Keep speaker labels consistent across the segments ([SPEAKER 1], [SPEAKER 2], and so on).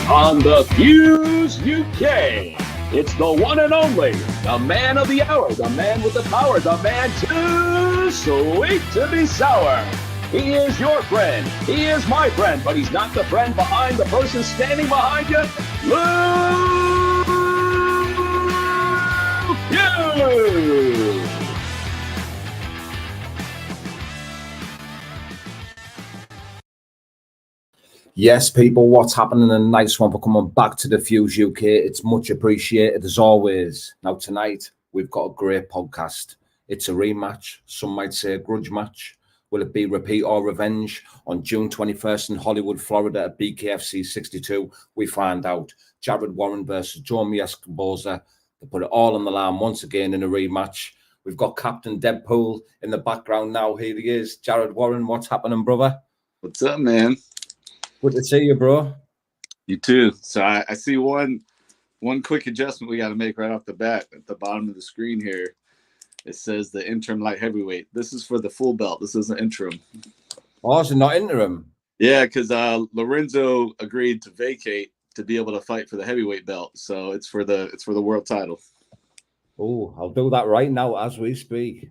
[SPEAKER 1] On the Fuse UK, it's the one and only, the man of the hour, the man with the power, the man too sweet to be sour. He is your friend. He is my friend, but he's not the friend behind the person standing behind you. Luke Hughes.
[SPEAKER 2] Yes, people, what's happening? A nice one for coming back to the Fuse UK. It's much appreciated as always. Now, tonight, we've got a great podcast. It's a rematch. Some might say a grudge match. Will it be repeat or revenge? On June 21st in Hollywood, Florida at BKFC 62, we find out. Jared Warren versus Jomi Escobozer. They put it all on the line once again in a rematch. We've got Captain Deadpool in the background now. Here he is. Jared Warren, what's happening, brother?
[SPEAKER 3] What's up, man?
[SPEAKER 2] Good to see you, bro.
[SPEAKER 3] You too. So I see one quick adjustment we got to make right off the bat at the bottom of the screen here. It says the interim light heavyweight. This is for the full belt. This isn't interim.
[SPEAKER 2] Oh, is it not interim?
[SPEAKER 3] Yeah, because Lorenzo agreed to vacate to be able to fight for the heavyweight belt. So it's for the world title.
[SPEAKER 2] Oh, I'll do that right now as we speak.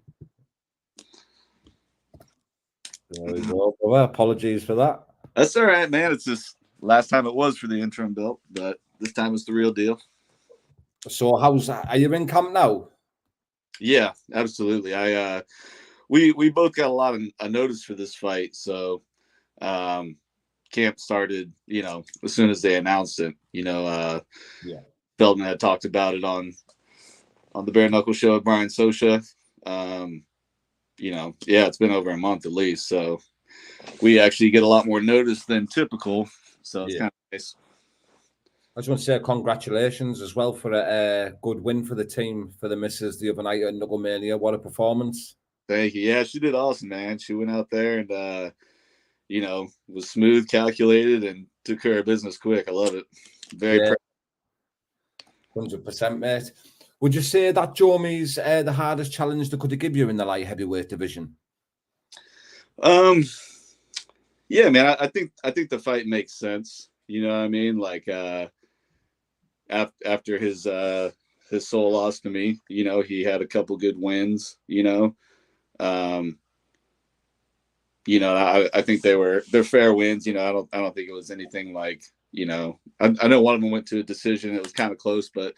[SPEAKER 2] There we go, brother. Apologies for that.
[SPEAKER 3] That's all right, man. It's just last time it was for the interim belt, but this time it's the real deal.
[SPEAKER 2] So are you in camp now?
[SPEAKER 3] Yeah, absolutely. We both got a lot of notice for this fight, so camp started, as soon as they announced it. Feldman had talked about it on the Bare Knuckle show with Brian Sosha. It's been over a month at least, so we actually get a lot more notice than typical, so it's kind of nice.
[SPEAKER 2] I just want to say congratulations as well for a good win for the team, for the missus the other night at Knuckle Mania. What a performance.
[SPEAKER 3] Thank you. Yeah, she did awesome, man. She went out there and, was smooth, calculated, and took care of business quick. I love it. Very proud.
[SPEAKER 2] 100%, mate. Would you say that Jomi's the hardest challenge they could have given you in the light heavyweight division?
[SPEAKER 3] Yeah, man. I think the fight makes sense. You know what I mean? Like after his soul loss to me, he had a couple good wins. I think they're fair wins. I don't think it was anything like, I know one of them went to a decision. It was kind of close, but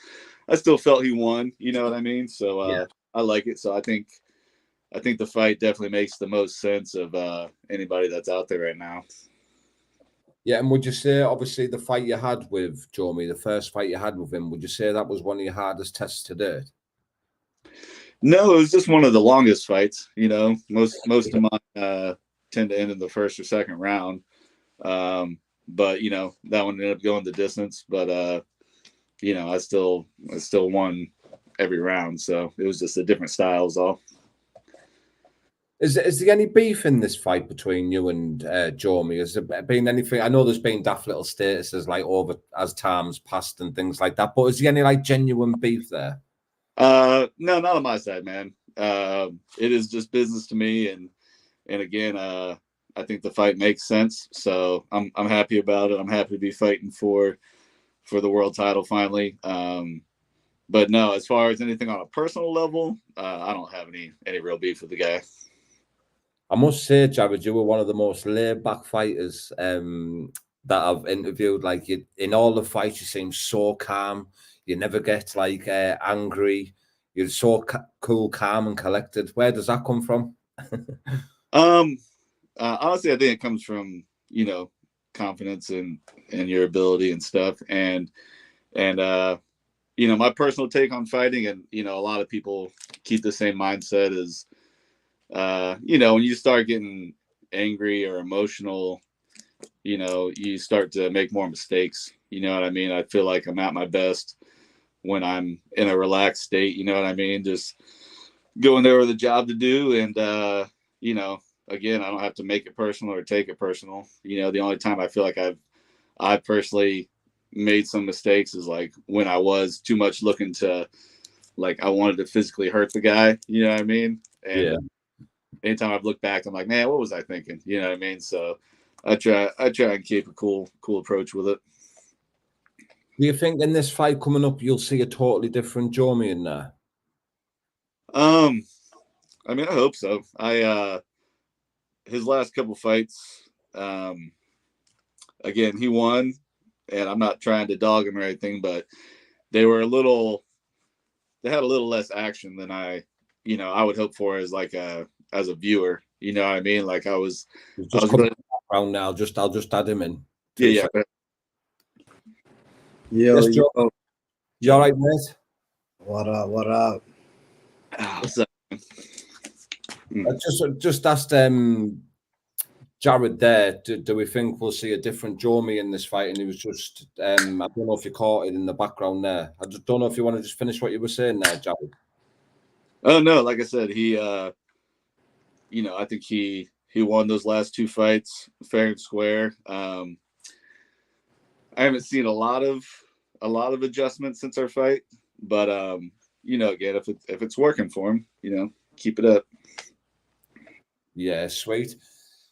[SPEAKER 3] I still felt he won. You know what I mean? So I like it. So I think the fight definitely makes the most sense of anybody that's out there right now.
[SPEAKER 2] Yeah, and would you say, obviously, the fight you had with Jomi, the first fight you had with him, would you say that was one of your hardest tests to date?
[SPEAKER 3] No, it was just one of the longest fights. Most of mine tend to end in the first or second round. But that one ended up going the distance. But I still won every round. So it was just a different style is all.
[SPEAKER 2] Is there any beef in this fight between you and Jomi? Has there been anything? I know there's been daft little statuses like over as time's passed and things like that, but is there any genuine beef there?
[SPEAKER 3] No, not on my side, man. It is just business to me, and again, I think the fight makes sense. So I'm happy about it. I'm happy to be fighting for the world title finally. But no, as far as anything on a personal level, I don't have any real beef with the guy.
[SPEAKER 2] I must say, Jared, you were one of the most laid-back fighters that I've interviewed. Like in all the fights, you seem so calm. You never get angry. You're so cool, calm, and collected. Where does that come from?
[SPEAKER 3] Honestly, I think it comes from confidence in your ability and stuff, and my personal take on fighting, and a lot of people keep the same mindset as. When you start getting angry or emotional, you start to make more mistakes. You know what I mean? I feel like I'm at my best when I'm in a relaxed state. You know what I mean? Just going there with a job to do. And, again, I don't have to make it personal or take it personal. The only time I feel like I personally made some mistakes is like when I was too much looking to, I wanted to physically hurt the guy. You know what I mean? And anytime I've looked back, I'm like, man, what was I thinking? You know what I mean? So I try and keep a cool approach with it.
[SPEAKER 2] Do you think in this fight coming up, you'll see a totally different Jomi in there?
[SPEAKER 3] I mean, I hope so. His last couple fights, again, he won, and I'm not trying to dog him or anything, but they had a little less action than I would hope for as as a viewer. You know what I mean? Like I was
[SPEAKER 2] Coming around now. I'll just add him in.
[SPEAKER 3] Yeah.
[SPEAKER 2] Yes, Joe. You all right, mate?
[SPEAKER 4] What up? What up?
[SPEAKER 3] What's up?
[SPEAKER 2] I just asked Jared there, do we think we'll see a different Jomi in this fight? And he was just, I don't know if you caught it in the background there. I just don't know if you want to just finish what you were saying there, Jared.
[SPEAKER 3] Oh, no, like I said, he, I think he won those last two fights fair and square. I haven't seen a lot of adjustments since our fight, but, again, if it's working for him, keep it up.
[SPEAKER 2] Yeah, sweet.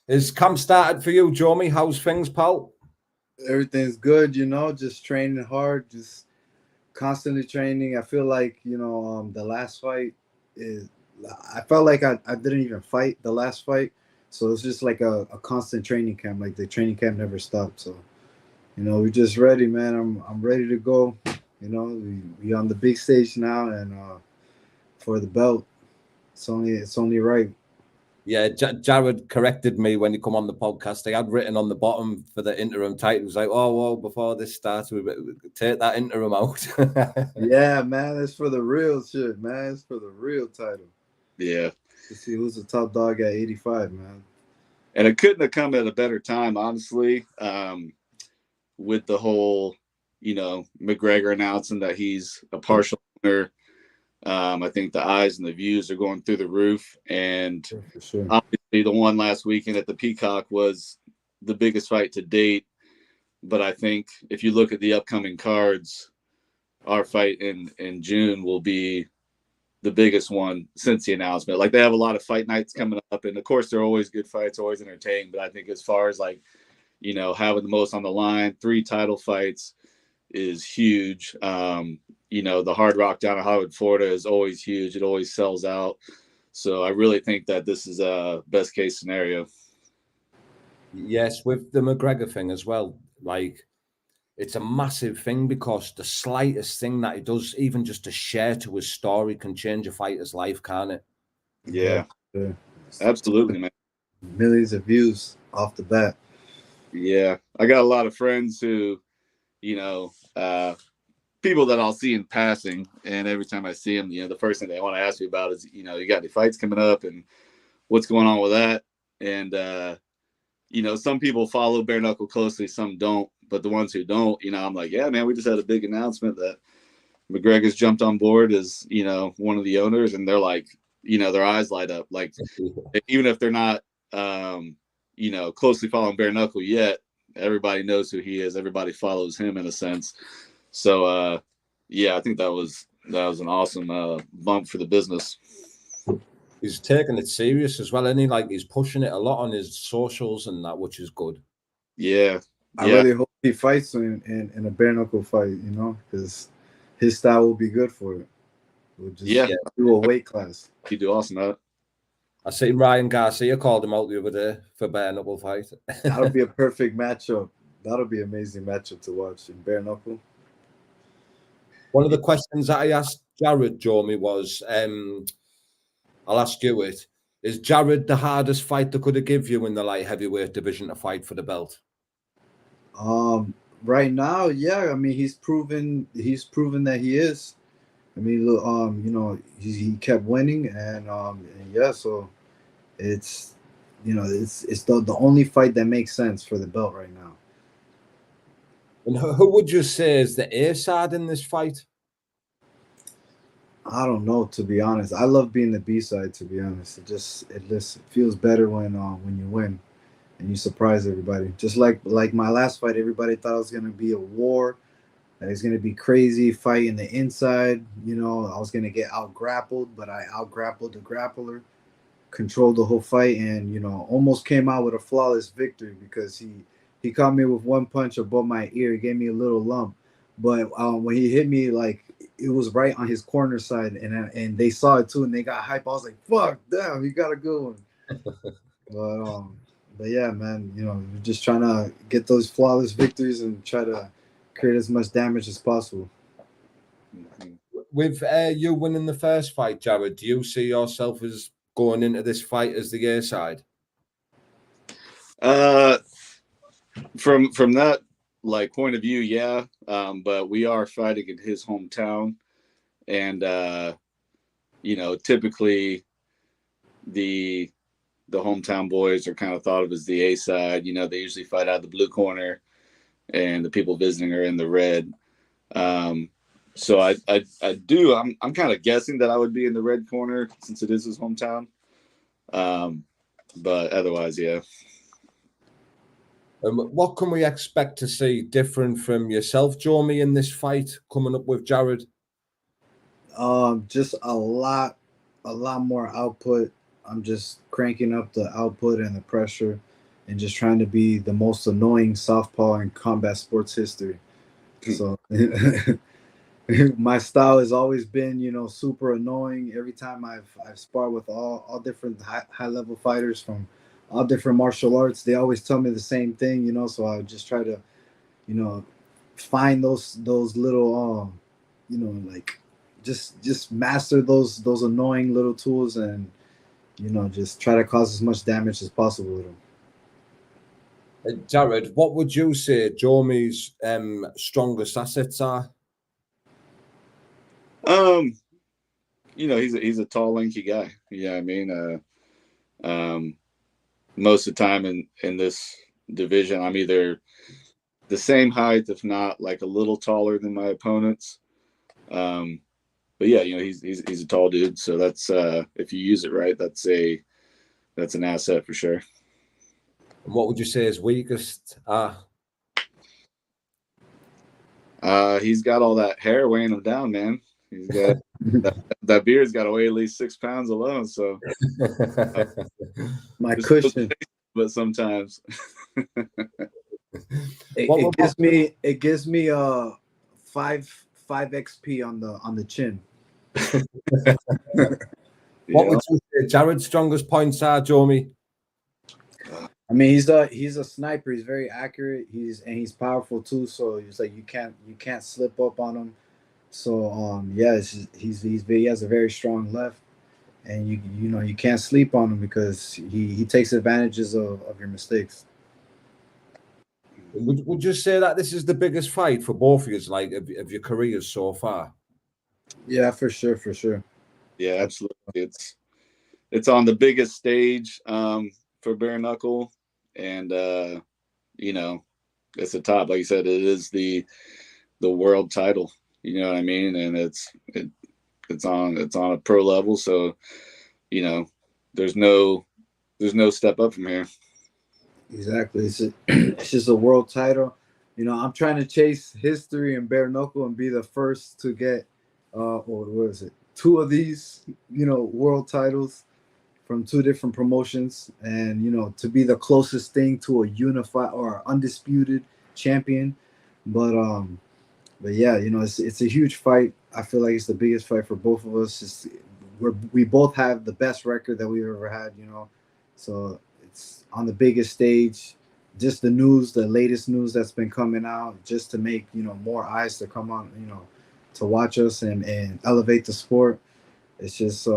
[SPEAKER 2] Is camp started for you, Jomi? How's things, pal?
[SPEAKER 4] Everything's good, just training hard, just constantly training. I feel like, the last fight I felt like I didn't even fight the last fight. So it's just like a constant training camp. Like the training camp never stopped. So, we're just ready, man. I'm ready to go. We on the big stage now, and for the belt, it's only right.
[SPEAKER 2] Yeah, Jared corrected me when he come on the podcast. They had written on the bottom for the interim title. It was like, oh, well, before this starts, we take that interim out.
[SPEAKER 4] Yeah, man, it's for the real shit, man. It's for the real title.
[SPEAKER 3] Yeah.
[SPEAKER 4] To see who's the top dog at 85, man.
[SPEAKER 3] And it couldn't have come at a better time, honestly, with the whole, McGregor announcing that he's a partial owner. I think the eyes and the views are going through the roof. And
[SPEAKER 4] for sure.
[SPEAKER 3] Obviously the one last weekend at the Peacock was the biggest fight to date. But I think if you look at the upcoming cards, our fight in June will be the biggest one since the announcement. Like they have a lot of fight nights coming up. And of course, they're always good fights, always entertaining. But I think as far as having the most on the line, 3 title fights is huge. The Hard Rock down in Hollywood, Florida is always huge. It always sells out. So I really think that this is a best case scenario.
[SPEAKER 2] Yes, with the McGregor thing as well. Like, it's a massive thing because the slightest thing that he does, even just to share to his story, can change a fighter's life, can't it?
[SPEAKER 3] Yeah. Absolutely, man.
[SPEAKER 4] Millions of views off the bat.
[SPEAKER 3] Yeah. I got a lot of friends who, people that I'll see in passing, and every time I see them, the first thing they want to ask me about is, you got any fights coming up and what's going on with that. And, some people follow bare knuckle closely, some don't, but the ones who don't, I'm like, yeah, man, we just had a big announcement that McGregor's jumped on board as, one of the owners, and they're like, their eyes light up. Like, even if they're not, closely following bare knuckle yet, everybody knows who he is. Everybody follows him in a sense. So, I think that was an awesome bump for the business.
[SPEAKER 2] He's taking it serious as well, and he's pushing it a lot on his socials and that, which is good.
[SPEAKER 3] Yeah.
[SPEAKER 4] I really hope he fights in a bare knuckle fight, because his style will be good for it. We'll just do a weight class.
[SPEAKER 3] He'd do awesome at it.
[SPEAKER 2] I see Ryan Garcia called him out the other day for bare knuckle fight.
[SPEAKER 4] That'll be a perfect matchup. That'll be an amazing matchup to watch in bare knuckle.
[SPEAKER 2] One of the questions that I asked Jared, Jomi, was, I'll ask you it. Is Jared the hardest fighter could have give you in the light heavyweight division to fight for the belt?
[SPEAKER 4] Right now, yeah. I mean, he's proven that he is. I mean, look, he kept winning, and yeah. So it's it's the only fight that makes sense for the belt right now.
[SPEAKER 2] And who would you say is the A side in this fight?
[SPEAKER 4] I don't know, to be honest. I love being the B side, to be honest. It just feels better when you win and you surprise everybody. Just like my last fight, everybody thought it was gonna be a war, that it's gonna be crazy fighting the inside. I was gonna get out grappled, but I out grappled the grappler, controlled the whole fight, and almost came out with a flawless victory because he caught me with one punch above my ear. He gave me a little lump. But when he hit me, like it was right on his corner side, and they saw it too, and they got hype. I was like, "Fuck, damn, he got a good one." But yeah, man, we're just trying to get those flawless victories and try to create as much damage as possible.
[SPEAKER 3] Mhm.
[SPEAKER 2] With you winning the first fight, Jared, do you see yourself as going into this fight as the A side?
[SPEAKER 3] Uh, from that like point of view, yeah. But we are fighting in his hometown, and typically the hometown boys are kind of thought of as the A side. They usually fight out of the blue corner, and the people visiting are in the red. So I do. I'm kind of guessing that I would be in the red corner since it is his hometown. But otherwise, yeah.
[SPEAKER 2] What can we expect to see different from yourself, Jomi, in this fight coming up with Jared?
[SPEAKER 4] Just a lot more output. I'm just cranking up the output and the pressure, and just trying to be the most annoying southpaw in combat sports history. So my style has always been, super annoying. Every time I've sparred with all different high level fighters from all different martial arts, they always tell me the same thing, So I would just try to, you know, find those little, like just master those annoying little tools, and just try to cause as much damage as possible with them.
[SPEAKER 2] Jared, what would you say Jomi's strongest assets are?
[SPEAKER 3] Um, he's a tall, lanky guy. Yeah, I mean, most of the time in this division, I'm either the same height, if not like a little taller than my opponents. But yeah, he's a tall dude, so that's if you use it right, that's an asset for sure.
[SPEAKER 2] And what would you say his weakest are?
[SPEAKER 3] He's got all that hair weighing him down, man. He's got that beard's got to weigh at least 6 pounds alone. So
[SPEAKER 4] My cushion.
[SPEAKER 3] but sometimes
[SPEAKER 4] it gives me 5 XP on the chin.
[SPEAKER 2] What would you say Jared's strongest points are, Jomi?
[SPEAKER 4] I mean, he's a sniper. He's very accurate. He's powerful too. So it's like you can't slip up on him. So yeah, he has a very strong left, and you can't sleep on him because he takes advantages of your mistakes.
[SPEAKER 2] Would you say that this is the biggest fight for both of you, like of your careers so far?
[SPEAKER 4] Yeah, for sure, for sure.
[SPEAKER 3] Yeah, absolutely. It's on the biggest stage for bare knuckle, and it's the top. Like you said, it is the world title. You know what I mean? And it's on a pro level, so there's no step up from here.
[SPEAKER 4] Exactly. It's just a world title. I'm trying to chase history and bare knuckle and be the first to get or what is it? 2 of these, world titles from 2 different promotions, and to be the closest thing to a unified or undisputed champion. But yeah, it's a huge fight. I feel like it's the biggest fight for both of us. We both have the best record that we've ever had, so it's on the biggest stage. Just the latest news that's been coming out, just to make more eyes to come on, to watch us and elevate the sport. It's just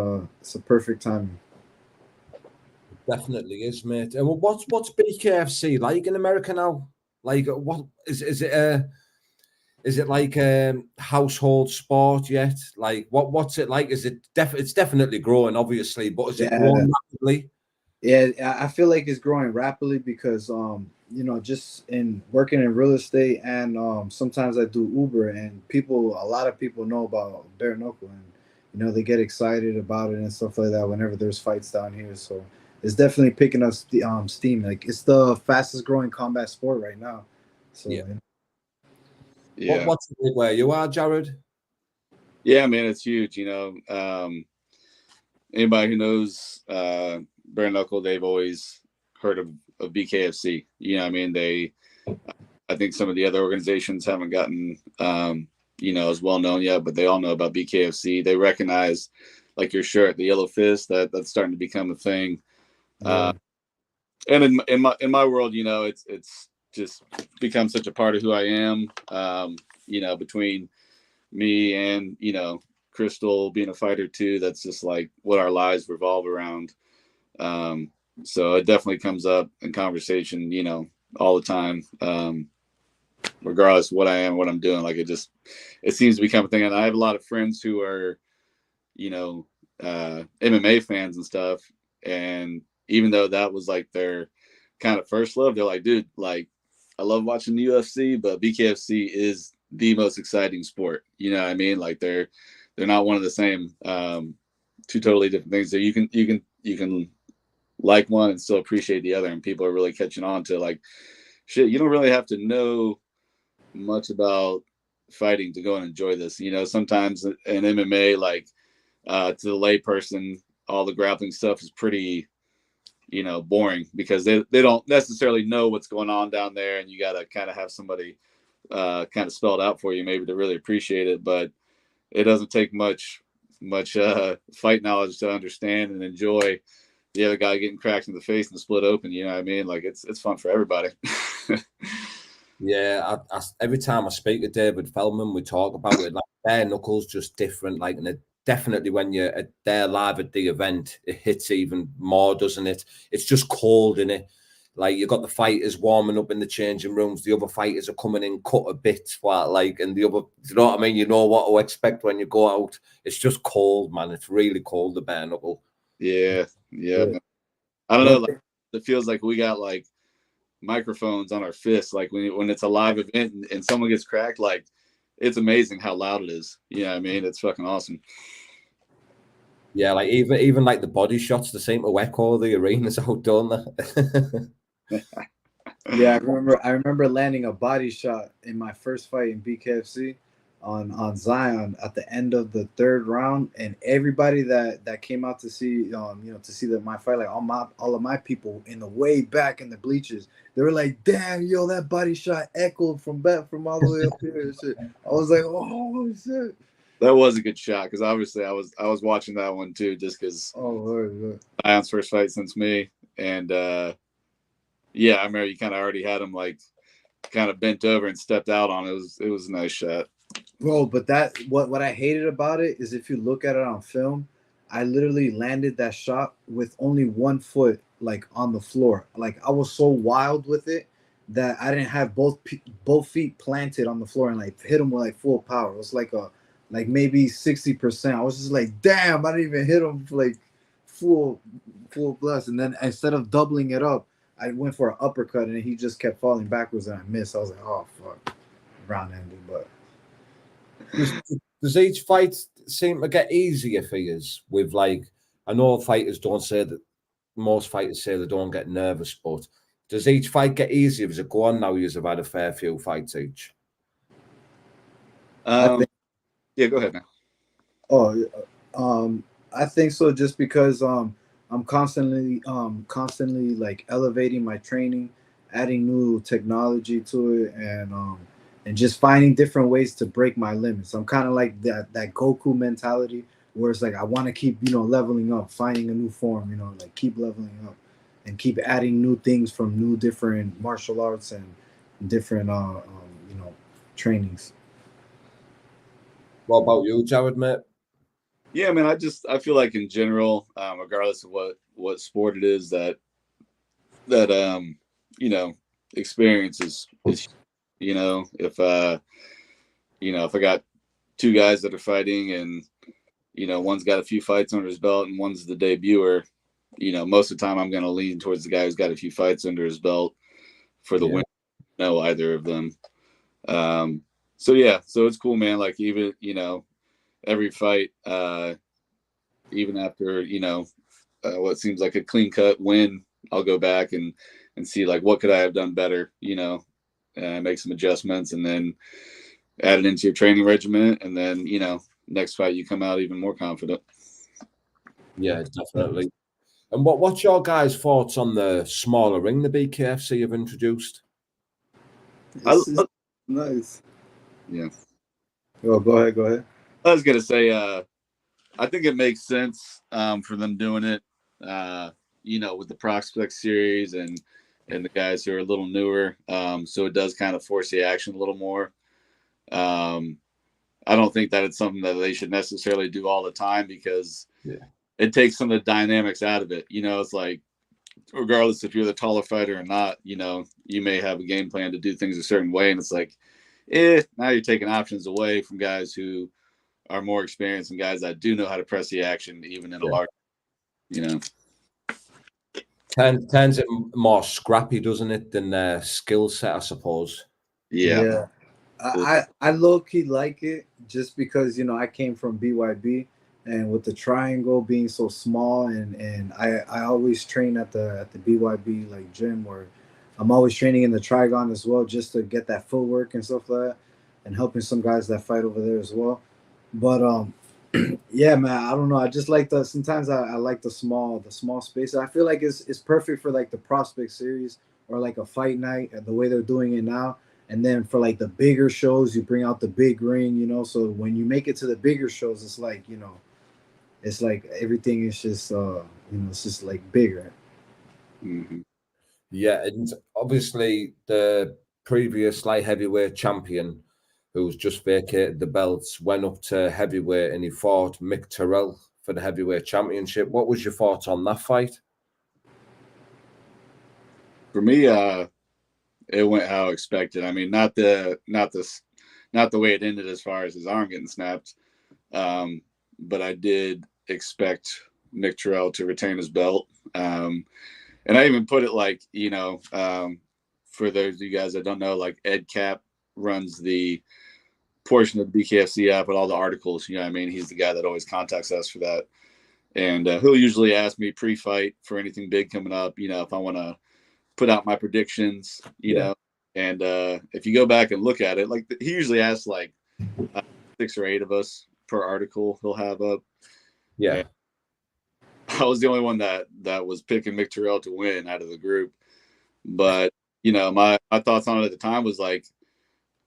[SPEAKER 4] it's a perfect time.
[SPEAKER 2] Definitely is, mate. And what's BKFC like in America now? Like, what is it? Is it like a household sport yet? Like, what's it like? Is it it's definitely growing, obviously, but is it growing rapidly?
[SPEAKER 4] Yeah, I feel like it's growing rapidly because just in working in real estate, and sometimes I do Uber, and a lot of people know about bare knuckle, and they get excited about it and stuff like that whenever there's fights down here. So it's definitely picking up steam. Like it's the fastest growing combat sport right now. So
[SPEAKER 2] yeah.
[SPEAKER 3] Yeah.
[SPEAKER 2] What's it where you are, Jared?
[SPEAKER 3] Yeah, man, it's huge. Anybody who knows bare knuckle, they've always heard of BKFC. You know what I mean? I think some of the other organizations haven't gotten, as well known yet, but they all know about BKFC. They recognize like your shirt, the yellow fist, that's starting to become a thing.
[SPEAKER 4] Yeah.
[SPEAKER 3] And in my world, it's just become such a part of who I am. Between me and, Crystal being a fighter too, that's just like what our lives revolve around. So it definitely comes up in conversation, all the time. Regardless of what I am, what I'm doing, like it seems to become a thing. And I have a lot of friends who are, MMA fans and stuff. And even though that was like their kind of first love, they're like, dude, like I love watching the UFC, but BKFC is the most exciting sport. You know what I mean? Like they're not one of the same, two totally different things. So you can like one and still appreciate the other. And people are really catching on to like, shit, you don't really have to know much about fighting to go and enjoy this. Sometimes in MMA, like to the lay person, all the grappling stuff is pretty, boring because they don't necessarily know what's going on down there, and you got to kind of have somebody kind of spelled out for you maybe to really appreciate it. But it doesn't take much fight knowledge to understand and enjoy the other guy getting cracked in the face and split open. You know what I mean? Like it's fun for everybody.
[SPEAKER 2] Yeah, every time I speak to David Feldman, we talk about it. Like bare knuckles, just different. Like, and definitely when you're there live at the event, it hits even more, doesn't it? It's just cold in it. Like you got the fighters warming up in the changing rooms. The other fighters are coming in cut a bit, and the other. You know what I mean? You know what to expect when you go out. It's just cold, man. It's really cold. The bare knuckle.
[SPEAKER 3] Yeah. Man. I don't know. Like, it feels like we got like microphones on our fists, like when it's a live event and someone gets cracked, like it's amazing how loud it is. I mean, it's fucking awesome.
[SPEAKER 2] Yeah, like even like the body shots, they seem to echo the arenas out, don't they?
[SPEAKER 4] Yeah, I remember landing a body shot in my first fight in BKFC on Zion at the end of the third round, and everybody that came out to see to see my fight, like all of my people in the way back in the bleachers, they were like, damn, yo, that body shot echoed from all the way up here and shit. I was like, oh shit.
[SPEAKER 3] That was a good shot because obviously I was watching that one too, just because Zion's first fight since me, and yeah, I remember you kind of already had him like kind of bent over and stepped out on it. It was a nice shot.
[SPEAKER 4] Bro, but what I hated about it is if you look at it on film, I literally landed that shot with only 1 foot like on the floor. Like I was so wild with it that I didn't have both feet planted on the floor and like hit him with like full power. It was like maybe 60%. I was just like, damn, I didn't even hit him for like full blast. And then instead of doubling it up, I went for an uppercut and he just kept falling backwards and I missed. I was like, oh fuck, round ended. But
[SPEAKER 2] does each fight seem to get easier for you? With like, I know fighters don't say that. Most fighters say they don't get nervous, but does each fight get easier as it go on now? You've had a fair few fights each.
[SPEAKER 3] Yeah, go ahead, man.
[SPEAKER 4] I think so. Just because I'm constantly like elevating my training, adding new technology to it, and just finding different ways to break my limits. I'm kind of like that Goku mentality where it's like I want to keep leveling up, finding a new form, like keep leveling up and keep adding new things from new different martial arts and different trainings.
[SPEAKER 2] What about you, Jared, mate?
[SPEAKER 3] Yeah, man, I feel like in general, regardless of what sport it is, that experience is if I got two guys that are fighting and one's got a few fights under his belt and one's the debuter, most of the time I'm going to lean towards the guy who's got a few fights under his belt for the win. No, either of them. So it's cool, man. Like even every fight, even after what seems like a clean cut win, I'll go back and see like what could I have done better, make some adjustments and then add it into your training regimen, and then next fight you come out even more confident.
[SPEAKER 2] Yeah, definitely. And what's your guys' thoughts on the smaller ring the BKFC have introduced?
[SPEAKER 4] It's nice.
[SPEAKER 3] Yeah.
[SPEAKER 4] Oh, go ahead. Go ahead.
[SPEAKER 3] I was gonna say, I think it makes sense for them doing it. With the prospect series and the guys who are a little newer. So it does kind of force the action a little more. I don't think that it's something that they should necessarily do all the time because it takes some of the dynamics out of it. It's like, regardless if you're the taller fighter or not, you may have a game plan to do things a certain way. And it's like, now you're taking options away from guys who are more experienced and guys that do know how to press the action, even in a large,
[SPEAKER 2] Turns it more scrappy, doesn't it, than skill set, I suppose.
[SPEAKER 3] Yeah.
[SPEAKER 4] I low key like it just because I came from BYB, and with the triangle being so small, and I always train at the BYB like gym where I'm always training in the trigon as well just to get that footwork and stuff like that, and helping some guys that fight over there as well. But yeah, man, I don't know. I just like sometimes I like the small space. I feel like it's perfect for like the prospect series or like a fight night, the way they're doing it now. And then for like the bigger shows, you bring out the big ring. So when you make it to the bigger shows, it's like, it's like everything is just it's just like bigger.
[SPEAKER 3] Mm-hmm.
[SPEAKER 2] Yeah, and obviously the previous light heavyweight champion, who's just vacated the belts, went up to heavyweight and he fought Mick Terrell for the heavyweight championship. What was your thoughts on that fight?
[SPEAKER 3] For me, it went how expected. I mean, not the way it ended as far as his arm getting snapped, but I did expect Mick Terrell to retain his belt. And I even put it like, for those of you guys that don't know, like Ed Cap runs the portion of the BKFC app with all the articles. You know what I mean? He's the guy that always contacts us for that. And he'll usually ask me pre-fight for anything big coming up, if I want to put out my predictions, you know. And if you go back and look at it, like he usually asks like 6 or 8 of us per article he'll have up.
[SPEAKER 2] Yeah.
[SPEAKER 3] And I was the only one that was picking Mick Terrell to win out of the group. But, my thoughts on it at the time was like,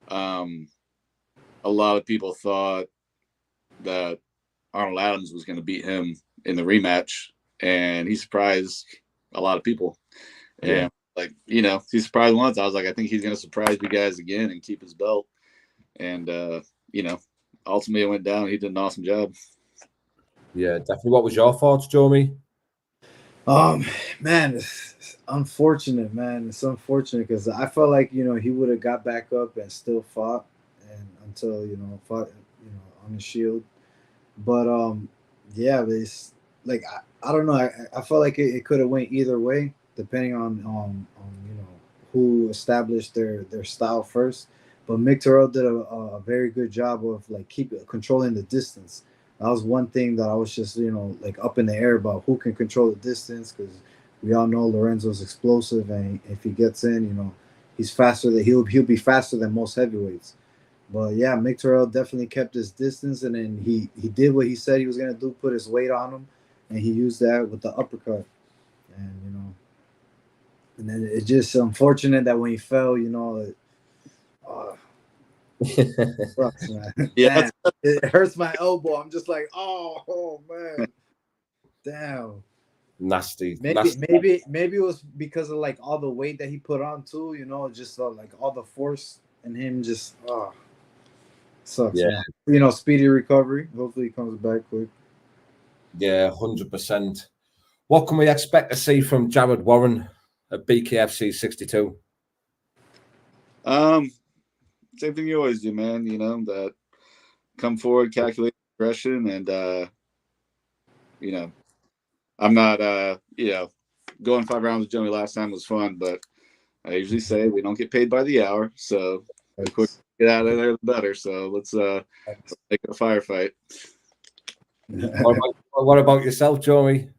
[SPEAKER 3] a lot of people thought that Arnold Adams was going to beat him in the rematch, and he surprised a lot of people. And he surprised once. I was like, I think he's going to surprise you guys again and keep his belt. And, ultimately it went down. He did an awesome job.
[SPEAKER 2] Yeah, definitely. What was your thoughts, Jomi?
[SPEAKER 4] Man, it's unfortunate, man. It's unfortunate because I felt like, he would have got back up and still fought and until, fought, on the Shield. But, yeah, it's like, I don't know. I felt like it could have went either way, depending on who established their style first. But Mick Terrell did a very good job of like controlling the distance. That was one thing that I was just like up in the air about who can control the distance, because we all know Lorenzo's explosive, and if he gets in, he's faster. That he'll be faster than most heavyweights. But yeah, Mick Terrell definitely kept his distance, and then he did what he said he was gonna do, put his weight on him, and he used that with the uppercut, and and then it's just unfortunate that when he fell, sucks, man.
[SPEAKER 3] Yeah,
[SPEAKER 4] it hurts my elbow. I'm just like, oh man, damn.
[SPEAKER 2] Nasty.
[SPEAKER 4] Maybe it was because of like all the weight that he put on too. Just like all the force in him. Just sucks.
[SPEAKER 2] Yeah.
[SPEAKER 4] Man. Speedy recovery. Hopefully he comes back quick.
[SPEAKER 2] Yeah, 100%. What can we expect to see from Jared Warren at BKFC 62?
[SPEAKER 3] Same thing you always do, man. That come forward, calculate aggression, and I'm not going 5 rounds with Jomi last time was fun, but I usually say we don't get paid by the hour, so the quicker we get out of there, the better. So let's make it a firefight.
[SPEAKER 2] What about yourself, Jomi?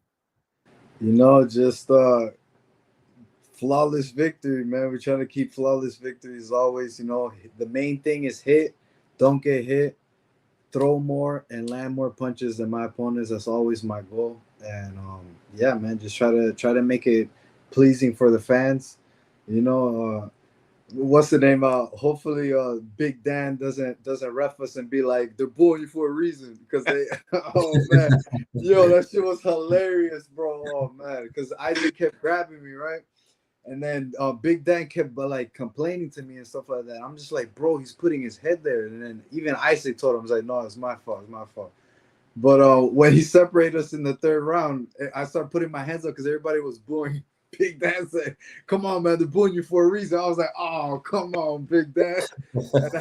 [SPEAKER 4] Just flawless victory, man. We're trying to keep flawless victories always. The main thing is hit, don't get hit, throw more, and land more punches than my opponents. That's always my goal. And yeah, man, just try to make it pleasing for the fans. what's the name? Hopefully, Big Dan doesn't ref us and be like they're booing you for a reason because they. Oh man, yo, that shit was hilarious, bro. Oh man, because Isaac kept grabbing me, right? And then Big Dan kept like complaining to me and stuff like that. I'm just like, bro, he's putting his head there. And then even Isaac told him, I was like, no, it's my fault. It's my fault. But when he separated us in the third round, I started putting my hands up because everybody was booing. Big Dan said, come on, man, they're booing you for a reason. I was like, oh, come on, Big Dan. And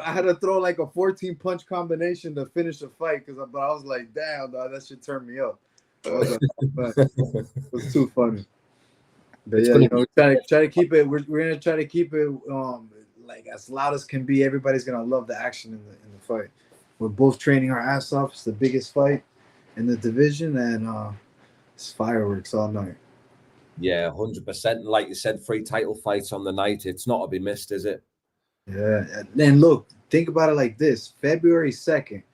[SPEAKER 4] I had to throw like a 14 punch combination to finish the fight but I was like, damn, dog, that should turn me up. I was like, oh, man. It was too funny. But yeah, you know, try to keep it. We're gonna try to keep it like as loud as can be. Everybody's gonna love the action in the fight. We're both training our ass off. It's the biggest fight in the division, and it's fireworks all night.
[SPEAKER 2] Yeah, 100%. Like you said, 3 title fights on the night. It's not to be missed, is it?
[SPEAKER 4] Yeah, and look, think about it like this: February 2nd,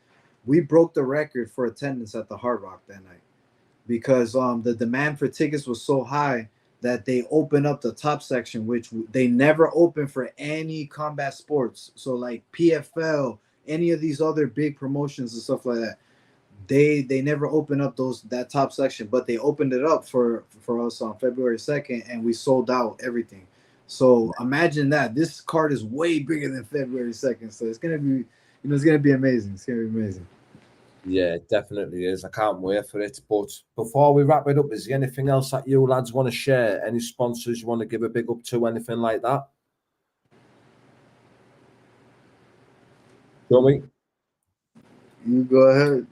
[SPEAKER 4] we broke the record for attendance at the Hard Rock that night because the demand for tickets was so high that they opened up the top section, which they never opened for any combat sports. So like PFL, any of these other big promotions and stuff like that, they never opened up that top section, but they opened it up for us on February 2nd, and we sold out everything. So imagine that this card is way bigger than February 2nd. So it's gonna be, it's gonna be amazing. It's gonna be amazing.
[SPEAKER 2] Yeah, it definitely is. I can't wait for it. But before we wrap it up, is there anything else that you lads want to share? Any sponsors you want to give a big up to? Anything like that? Jomi?
[SPEAKER 4] You go ahead.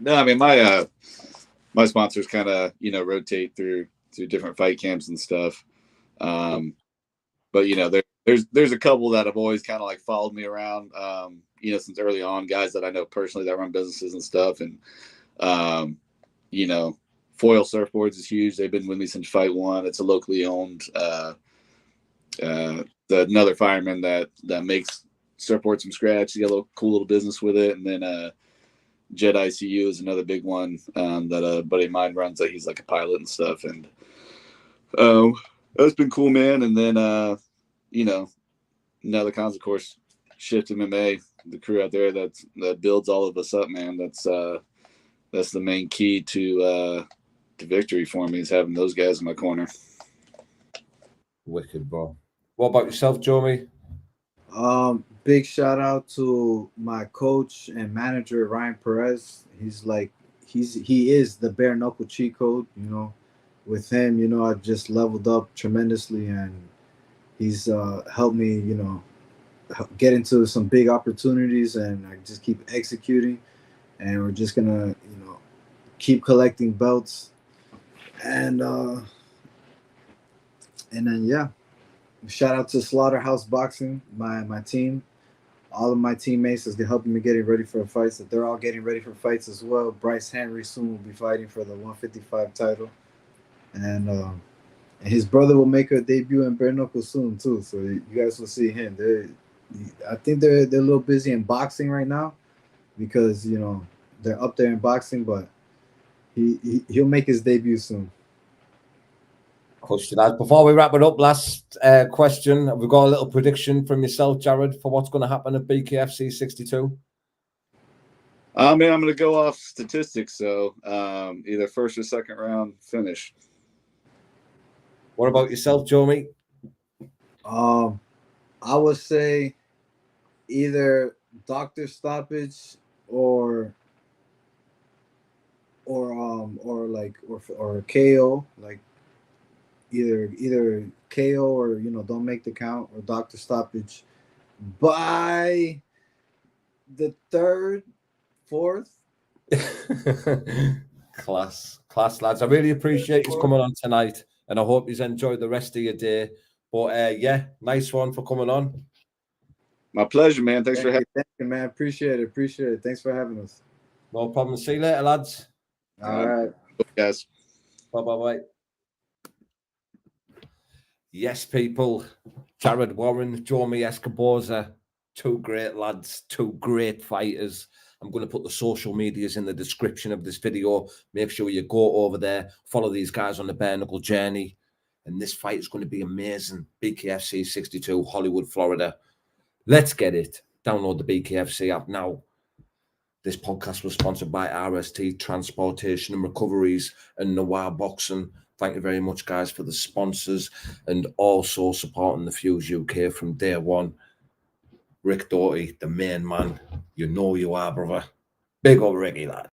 [SPEAKER 3] No, I mean my sponsors kind of rotate through different fight camps and stuff. But there's a couple that have always kind of like followed me around. Since early on, guys that I know personally that run businesses and stuff, and Foil Surfboards is huge. They've been with me since Fight One. It's a locally owned. Another fireman that makes surfboards from scratch. He got a cool little business with it, and then Jet ICU is another big one that a buddy of mine runs. That he's like a pilot and stuff, and that's been cool, man. And then now the cons, of course, Shift MMA, the crew out there that builds all of us up, man. That's the main key to victory for me, is having those guys in my corner.
[SPEAKER 2] Wicked, bro. What about yourself, Jomi?
[SPEAKER 4] Big shout out to my coach and manager Ryan Perez. He is the bare knuckle cheat code. With him, I just leveled up tremendously, and he's helped me, get into some big opportunities, and I just keep executing. And we're just gonna, keep collecting belts, and then yeah. Shout out to Slaughterhouse Boxing, my team. All of my teammates is helping me getting ready for fights. That they're all getting ready for fights as well. Bryce Henry soon will be fighting for the 155 title, and his brother will make a debut in bare knuckle soon too. So you guys will see him. I think they're a little busy in boxing right now because they're up there in boxing, but he'll make his debut soon.
[SPEAKER 2] Before we wrap it up, last question. Have we got a little prediction from yourself, Jared, for what's going to happen at BKFC 62?
[SPEAKER 3] I'm going to go off statistics. So either first or second round finish.
[SPEAKER 2] What about yourself, Jomi?
[SPEAKER 4] I would say either doctor stoppage or KO, like either KO or don't make the count, or doctor stoppage by the third, fourth.
[SPEAKER 2] Class, lads. I really appreciate you coming on tonight, and I hope you enjoy the rest of your day. But yeah, nice one for coming on.
[SPEAKER 3] My pleasure, man. Thanks for having me.
[SPEAKER 4] Thank you, man. Appreciate it. Thanks for having us.
[SPEAKER 2] No problem. See you later, lads.
[SPEAKER 4] All right.
[SPEAKER 3] Guys.
[SPEAKER 2] Bye. Yes, people. Jared Warren, Jomi Escobozer, 2 great lads, 2 great fighters. I'm going to put the social medias in the description of this video. Make sure you go over there, follow these guys on the bare knuckle journey. And this fight is going to be amazing. BKFC 62, Hollywood, Florida. Let's get it. Download the BKFC app now. This podcast was sponsored by RST Transportation and Recoveries and Noir Boxing. Thank you very much, guys, for the sponsors and also supporting the Fuse UK from day one. Rick Doughty, the main man. You know you are, brother. Big old Ricky, lad.